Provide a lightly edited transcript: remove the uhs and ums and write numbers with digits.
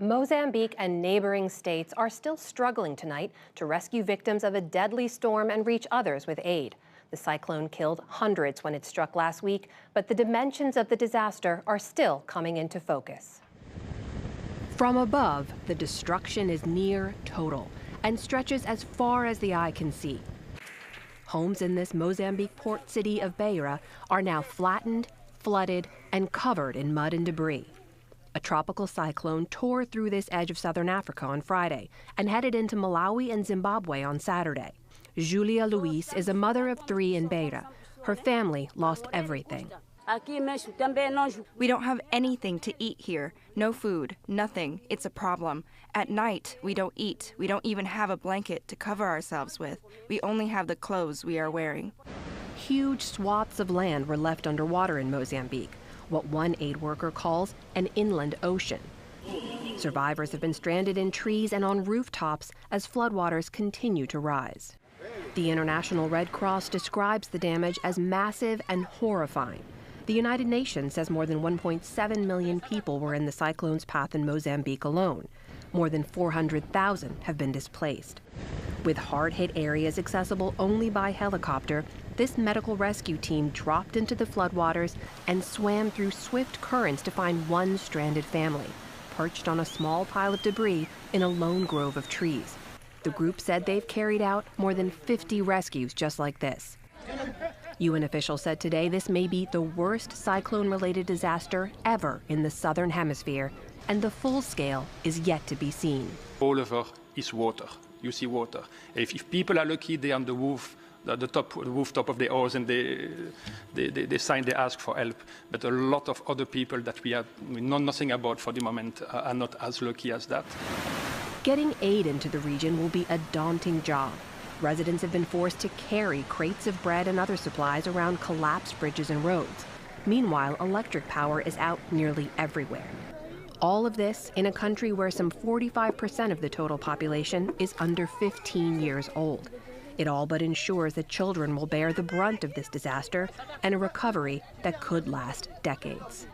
Mozambique and neighboring states are still struggling tonight to rescue victims of a deadly storm and reach others with aid. The cyclone killed hundreds when it struck last week, but the dimensions of the disaster are still coming into focus. From above, the destruction is near total and stretches as far as the eye can see. Homes in this Mozambique port city of Beira are now flattened, flooded, and covered in mud and debris. A tropical cyclone tore through this edge of southern Africa on Friday and headed into Malawi and Zimbabwe on Saturday. Julia Luis is a mother of 3 in Beira. Her family lost everything. We don't have anything to eat here. No food, nothing. It's a problem. At night, we don't eat. We don't even have a blanket to cover ourselves with. We only have the clothes we are wearing. Huge swaths of land were left underwater in Mozambique, what one aid worker calls an inland ocean. Survivors have been stranded in trees and on rooftops as floodwaters continue to rise. The International Red Cross describes the damage as massive and horrifying. The United Nations says more than 1.7 million people were in the cyclone's path in Mozambique alone. More than 400,000 have been displaced. With hard-hit areas accessible only by helicopter, this medical rescue team dropped into the floodwaters and swam through swift currents to find one stranded family, perched on a small pile of debris in a lone grove of trees. The group said they've carried out more than 50 rescues just like this. UN officials said today this may be the worst cyclone-related disaster ever in the southern hemisphere, and the full scale is yet to be seen. All over is water. You see water. If people are lucky, they're on the roof, the rooftop of the house, and they sign, they ask for help. But a lot of other people that we know nothing about for the moment are not as lucky as that. Getting aid into the region will be a daunting job. Residents have been forced to carry crates of bread and other supplies around collapsed bridges and roads. Meanwhile, electric power is out nearly everywhere. All of this in a country where some 45% of the total population is under 15 years old. It all but ensures that children will bear the brunt of this disaster and a recovery that could last decades.